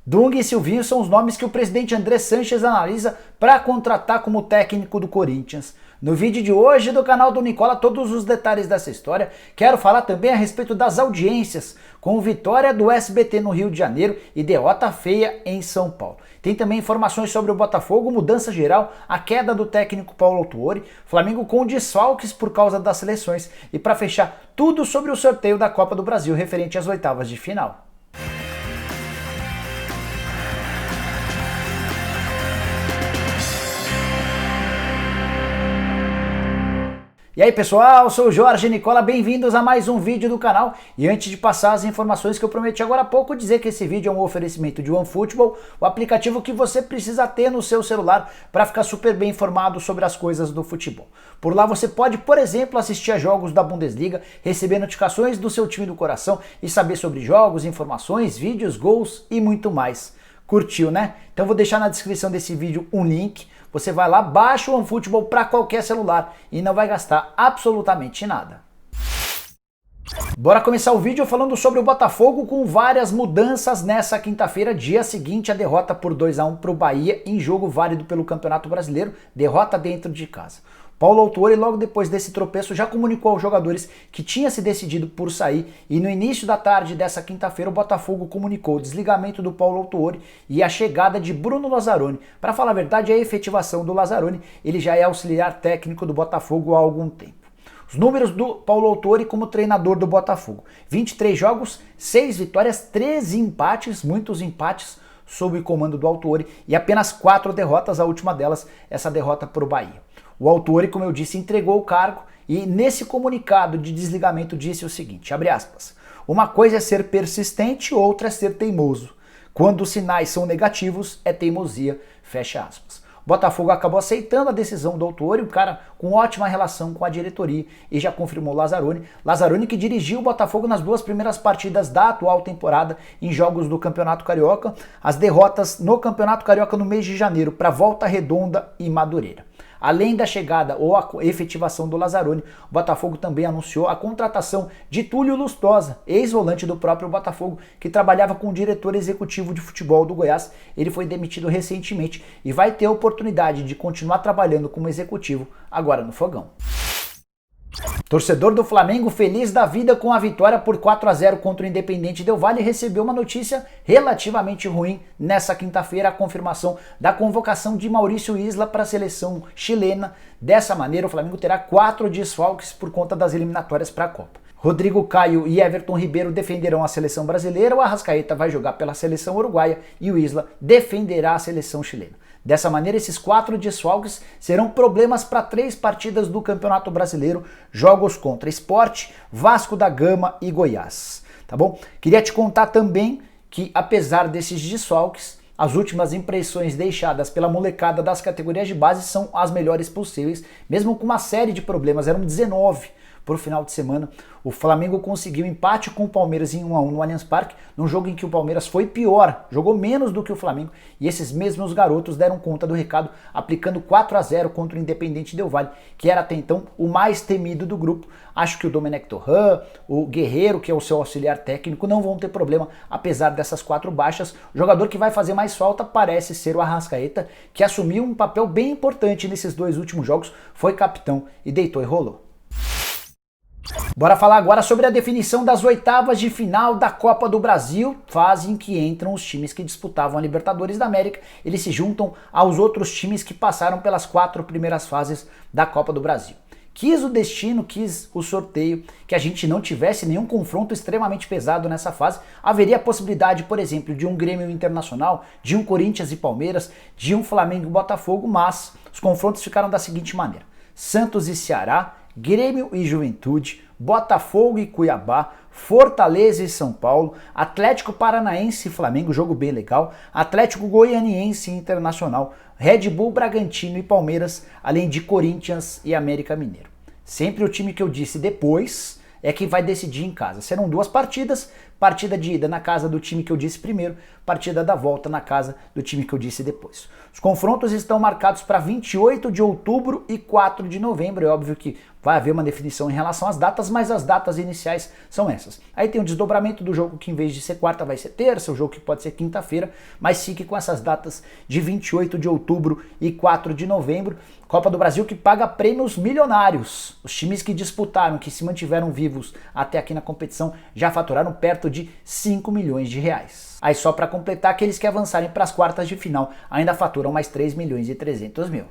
Dunga e Silvinho são os nomes que o presidente André Sanches analisa para contratar como técnico do Corinthians. No vídeo de hoje do canal do Nicola, todos os detalhes dessa história. Quero falar também a respeito das audiências, com vitória do SBT no Rio de Janeiro e derrota feia em São Paulo. Tem também informações sobre o Botafogo, mudança geral, a queda do técnico Paulo Autuori, Flamengo com desfalques por causa das seleções e para fechar tudo sobre o sorteio da Copa do Brasil referente às oitavas de final. E aí pessoal, sou o Jorge Nicola, bem-vindos a mais um vídeo do canal. E antes de passar as informações que eu prometi agora há pouco, dizer que esse vídeo é um oferecimento de OneFootball, o aplicativo que você precisa ter no seu celular para ficar super bem informado sobre as coisas do futebol. Por lá você pode, por exemplo, assistir a jogos da Bundesliga, receber notificações do seu time do coração e saber sobre jogos, informações, vídeos, gols e muito mais. Curtiu, né? Então vou deixar na descrição desse vídeo um link. Você vai lá, baixa o OneFootball para qualquer celular e não vai gastar absolutamente nada. Bora começar o vídeo falando sobre o Botafogo com várias mudanças nessa quinta-feira, dia seguinte à derrota por 2-1 para o Bahia em jogo válido pelo Campeonato Brasileiro, derrota dentro de casa. Paulo Autuori, logo depois desse tropeço, já comunicou aos jogadores que tinha se decidido por sair e no início da tarde dessa quinta-feira o Botafogo comunicou o desligamento do Paulo Autuori e a chegada de Bruno Lazzaroni. Para falar a verdade, a efetivação do Lazzaroni, ele já é auxiliar técnico do Botafogo há algum tempo. Os números do Paulo Autuori como treinador do Botafogo: 23 jogos, 6 vitórias, 13 empates, muitos empates sob o comando do Autuori e apenas 4 derrotas, a última delas essa derrota para o Bahia. O Autuori, como eu disse, entregou o cargo e nesse comunicado de desligamento disse o seguinte, abre aspas, uma coisa é ser persistente, outra é ser teimoso. Quando os sinais são negativos, é teimosia, fecha aspas. O Botafogo acabou aceitando a decisão do Autuori, um cara com ótima relação com a diretoria e já confirmou Lazzaroni. Lazzaroni que dirigiu o Botafogo nas 2 primeiras partidas da atual temporada em jogos do Campeonato Carioca, as derrotas no Campeonato Carioca no mês de janeiro para Volta Redonda e Madureira. Além da chegada ou a efetivação do Lazzaroni, o Botafogo também anunciou a contratação de Túlio Lustosa, ex-volante do próprio Botafogo, que trabalhava com o diretor executivo de futebol do Goiás. Ele foi demitido recentemente e vai ter a oportunidade de continuar trabalhando como executivo agora no Fogão. Torcedor do Flamengo feliz da vida com a vitória por 4-0 contra o Independente Del Valle recebeu uma notícia relativamente ruim nessa quinta-feira, a confirmação da convocação de Maurício Isla para a seleção chilena. Dessa maneira, o Flamengo terá 4 desfalques por conta das eliminatórias para a Copa. Rodrigo Caio e Everton Ribeiro defenderão a seleção brasileira, o Arrascaeta vai jogar pela seleção uruguaia e o Isla defenderá a seleção chilena. Dessa maneira, esses 4 desfalques serão problemas para 3 partidas do Campeonato Brasileiro, jogos contra Sport, Vasco da Gama e Goiás. Tá bom? Queria te contar também que, apesar desses desfalques, as últimas impressões deixadas pela molecada das categorias de base são as melhores possíveis, mesmo com uma série de problemas, eram 19 por final de semana. O Flamengo conseguiu empate com o Palmeiras em 1-1 no Allianz Parque, num jogo em que o Palmeiras foi pior, jogou menos do que o Flamengo, e esses mesmos garotos deram conta do recado, aplicando 4-0 contra o Independente Del Valle, que era até então o mais temido do grupo. Acho que o Domenech Torrent, o Guerreiro, que é o seu auxiliar técnico, não vão ter problema, apesar dessas 4 baixas. O jogador que vai fazer mais falta parece ser o Arrascaeta, que assumiu um papel bem importante nesses 2 últimos jogos, foi capitão e deitou e rolou. Bora falar agora sobre a definição das oitavas de final da Copa do Brasil, fase em que entram os times que disputavam a Libertadores da América. Eles se juntam aos outros times que passaram pelas 4 primeiras fases da Copa do Brasil. Quis o destino, quis o sorteio, que a gente não tivesse nenhum confronto extremamente pesado nessa fase. Haveria a possibilidade, por exemplo, de um Grêmio Internacional, de um Corinthians e Palmeiras, de um Flamengo e Botafogo, mas os confrontos ficaram da seguinte maneira: Santos e Ceará, Grêmio e Juventude, Botafogo e Cuiabá, Fortaleza e São Paulo, Atlético Paranaense e Flamengo, jogo bem legal, Atlético Goianiense e Internacional, Red Bull Bragantino e Palmeiras, além de Corinthians e América Mineiro. Sempre o time que eu disse depois é que vai decidir em casa. Serão 2 partidas, partida de ida na casa do time que eu disse primeiro, partida da volta na casa do time que eu disse depois. Os confrontos estão marcados para 28 de outubro e 4 de novembro. É óbvio que vai haver uma definição em relação às datas, mas as datas iniciais são essas. Aí tem o desdobramento do jogo que em vez de ser quarta vai ser terça, o jogo que pode ser quinta-feira, mas fique com essas datas de 28 de outubro e 4 de novembro. Copa do Brasil que paga prêmios milionários. Os times que disputaram, que se mantiveram vivos até aqui na competição, já faturaram perto de 5 milhões de reais. Aí só para completar, aqueles que avançarem para as quartas de final ainda faturam mais 3 milhões e 300 mil.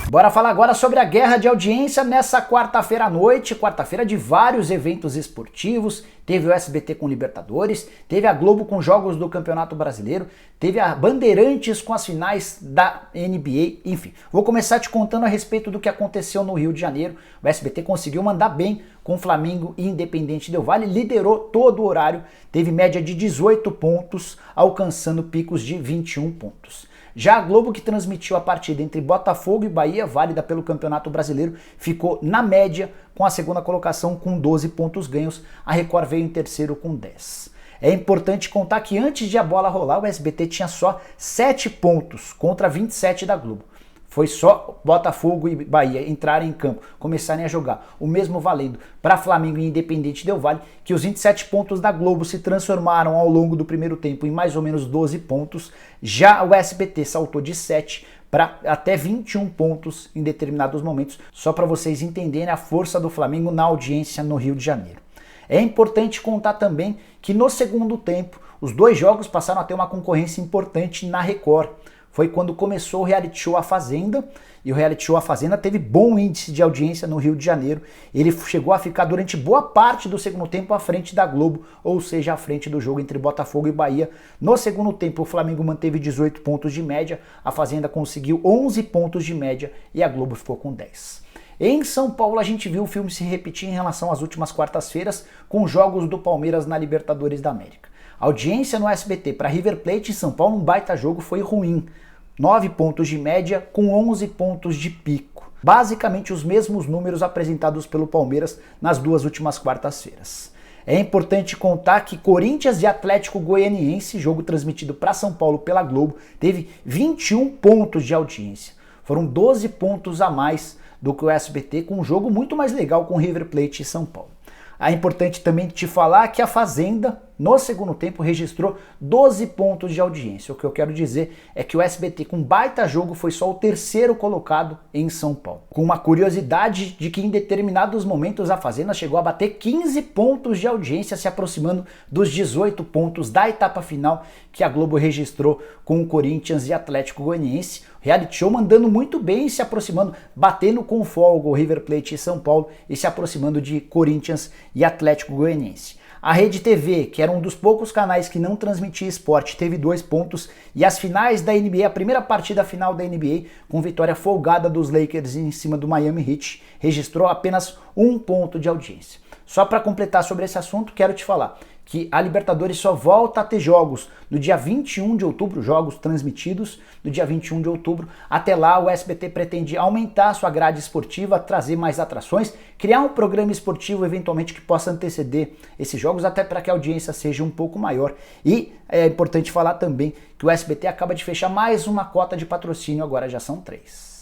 Bora falar agora sobre a guerra de audiência nessa quarta-feira à noite, quarta-feira de vários eventos esportivos. Teve o SBT com Libertadores, teve a Globo com jogos do Campeonato Brasileiro, teve a Bandeirantes com as finais da NBA, enfim. Vou começar te contando a respeito do que aconteceu no Rio de Janeiro. O SBT conseguiu mandar bem com Flamengo e Independente Del Valle, liderou todo o horário, teve média de 18 pontos, alcançando picos de 21 pontos. Já a Globo, que transmitiu a partida entre Botafogo e Bahia, válida pelo Campeonato Brasileiro, ficou na média com a segunda colocação com 12 pontos ganhos. A Record veio em terceiro com 10. É importante contar que antes de a bola rolar, o SBT tinha só 7 pontos contra 27 da Globo. Foi só Botafogo e Bahia entrarem em campo, começarem a jogar. O mesmo valendo para Flamengo e Independente Del Valle, que os 27 pontos da Globo se transformaram ao longo do primeiro tempo em mais ou menos 12 pontos. Já o SBT saltou de 7 para até 21 pontos em determinados momentos, só para vocês entenderem a força do Flamengo na audiência no Rio de Janeiro. É importante contar também que no segundo tempo, os dois jogos passaram a ter uma concorrência importante na Record. Foi quando começou o reality show A Fazenda, e o reality show A Fazenda teve bom índice de audiência no Rio de Janeiro. Ele chegou a ficar durante boa parte do segundo tempo à frente da Globo, ou seja, à frente do jogo entre Botafogo e Bahia. No segundo tempo, o Flamengo manteve 18 pontos de média, a Fazenda conseguiu 11 pontos de média e a Globo ficou com 10. Em São Paulo, a gente viu o filme se repetir em relação às últimas quartas-feiras, com jogos do Palmeiras na Libertadores da América. A audiência no SBT para River Plate em São Paulo, um baita jogo, foi ruim. 9 pontos de média com 11 pontos de pico. Basicamente os mesmos números apresentados pelo Palmeiras nas duas últimas quartas-feiras. É importante contar que Corinthians e Atlético Goianiense, jogo transmitido para São Paulo pela Globo, teve 21 pontos de audiência. Foram 12 pontos a mais do que o SBT, com um jogo muito mais legal com River Plate e São Paulo. É importante também te falar que a Fazenda, no segundo tempo, registrou 12 pontos de audiência. O que eu quero dizer é que o SBT, com baita jogo, foi só o terceiro colocado em São Paulo. Com uma curiosidade de que em determinados momentos a Fazenda chegou a bater 15 pontos de audiência, se aproximando dos 18 pontos da etapa final que a Globo registrou com o Corinthians e Atlético Goianiense. Reality show mandando muito bem, se aproximando, batendo com folga o River Plate e São Paulo e se aproximando de Corinthians e Atlético Goianiense. A Rede TV, que era um dos poucos canais que não transmitia esporte, teve 2 pontos, e as finais da NBA, a primeira partida final da NBA, com vitória folgada dos Lakers em cima do Miami Heat, registrou apenas 1 ponto de audiência. Só para completar sobre esse assunto, quero te falar que a Libertadores só volta a ter jogos no dia 21 de outubro, jogos transmitidos no dia 21 de outubro. Até lá, o SBT pretende aumentar sua grade esportiva, trazer mais atrações, criar um programa esportivo eventualmente que possa anteceder esses jogos, até para que a audiência seja um pouco maior. E é importante falar também que o SBT acaba de fechar mais uma cota de patrocínio, agora já são 3.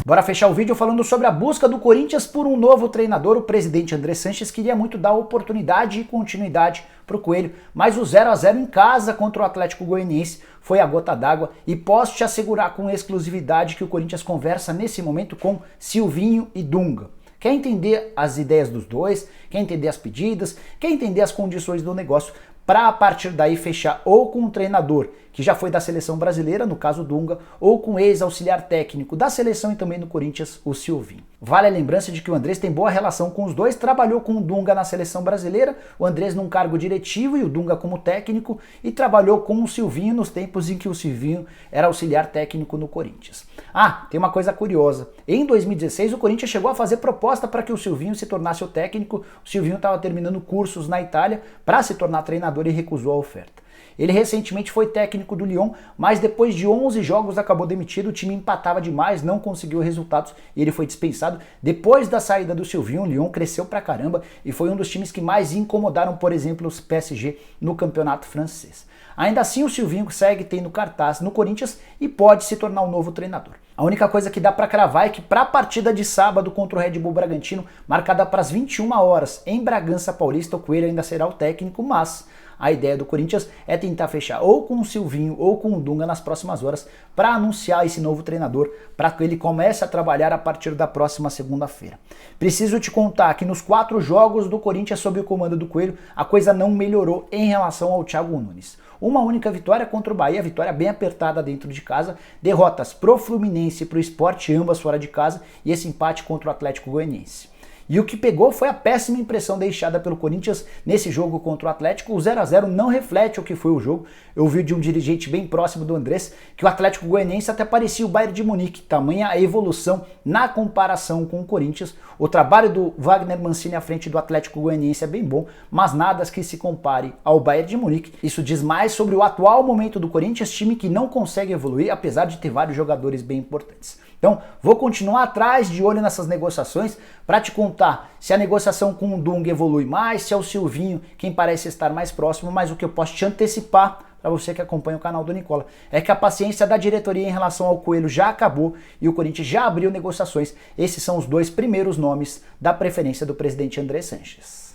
Bora fechar o vídeo falando sobre a busca do Corinthians por um novo treinador. O presidente André Sanches queria muito dar oportunidade e continuidade para o Coelho, mas o 0-0 em casa contra o Atlético Goianiense foi a gota d'água, e posso te assegurar com exclusividade que o Corinthians conversa nesse momento com Silvinho e Dunga. Quer entender as ideias dos dois, quer entender as pedidas, quer entender as condições do negócio, para a partir daí fechar ou com um treinador que já foi da seleção brasileira, no caso Dunga, ou com ex-auxiliar técnico da seleção e também do Corinthians, o Silvinho. Vale a lembrança de que o Andrés tem boa relação com os dois, trabalhou com o Dunga na seleção brasileira, o Andrés num cargo diretivo e o Dunga como técnico, e trabalhou com o Silvinho nos tempos em que o Silvinho era auxiliar técnico no Corinthians. Ah, tem uma coisa curiosa, em 2016 o Corinthians chegou a fazer proposta para que o Silvinho se tornasse o técnico. O Silvinho estava terminando cursos na Itália para se tornar treinador e recusou a oferta. Ele recentemente foi técnico do Lyon, mas depois de 11 jogos acabou demitido, o time empatava demais, não conseguiu resultados e ele foi dispensado. Depois da saída do Silvinho, o Lyon cresceu pra caramba e foi um dos times que mais incomodaram, por exemplo, os PSG no campeonato francês. Ainda assim, o Silvinho segue tendo cartaz no Corinthians e pode se tornar um novo treinador. A única coisa que dá para cravar é que para a partida de sábado contra o Red Bull Bragantino, marcada para as 21 horas em Bragança Paulista, o Coelho ainda será o técnico, mas a ideia do Corinthians é tentar fechar ou com o Silvinho ou com o Dunga nas próximas horas para anunciar esse novo treinador, para que ele comece a trabalhar a partir da próxima segunda-feira. Preciso te contar que nos 4 jogos do Corinthians sob o comando do Coelho, a coisa não melhorou em relação ao Thiago Nunes. Uma única vitória contra o Bahia, vitória bem apertada dentro de casa, derrotas pro Fluminense e pro Sport, ambas fora de casa, e esse empate contra o Atlético Goianiense. E o que pegou foi a péssima impressão deixada pelo Corinthians nesse jogo contra o Atlético. O 0 a 0 não reflete o que foi o jogo. Eu vi de um dirigente bem próximo do Andrés que o Atlético Goianiense até parecia o Bayern de Munique, tamanha a evolução na comparação com o Corinthians. O trabalho do Wagner Mancini à frente do Atlético Goianiense é bem bom, mas nada que se compare ao Bayern de Munique. Isso diz mais sobre o atual momento do Corinthians, time que não consegue evoluir, apesar de ter vários jogadores bem importantes. Então, vou continuar atrás, de olho nessas negociações, para te contar se a negociação com o Dunga evolui mais, se é o Silvinho quem parece estar mais próximo, mas o que eu posso te antecipar, para você que acompanha o canal do Nicola, é que a paciência da diretoria em relação ao Coelho já acabou e o Corinthians já abriu negociações. Esses são os 2 primeiros nomes da preferência do presidente André Sanches.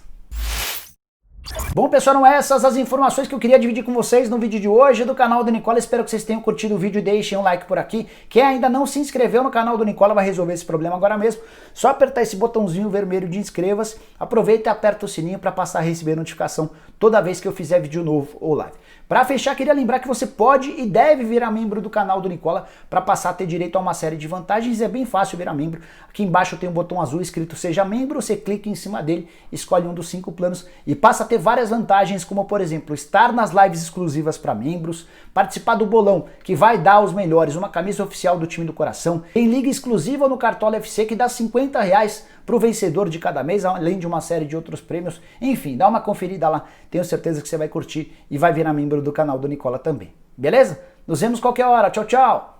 Bom, pessoal, eram essas as informações que eu queria dividir com vocês no vídeo de hoje do canal do Nicola. Espero que vocês tenham curtido o vídeo e deixem um like por aqui. Quem ainda não se inscreveu no canal do Nicola vai resolver esse problema agora mesmo. Só apertar esse botãozinho vermelho de inscreva-se. Aproveita e aperta o sininho para passar a receber notificação toda vez que eu fizer vídeo novo ou live. Para fechar, queria lembrar que você pode e deve virar membro do canal do Nicola para passar a ter direito a uma série de vantagens. É bem fácil virar membro. Aqui embaixo tem um botão azul escrito Seja Membro. Você clica em cima dele, escolhe um dos 5 planos e passa a ter várias vantagens, como por exemplo, estar nas lives exclusivas para membros, participar do bolão, que vai dar aos melhores uma camisa oficial do time do coração, tem liga exclusiva no Cartola FC que dá R$50 para o vencedor de cada mês, além de uma série de outros prêmios. Enfim, dá uma conferida lá, tenho certeza que você vai curtir e vai virar membro do canal do Nicola também. Beleza? Nos vemos qualquer hora. Tchau, tchau!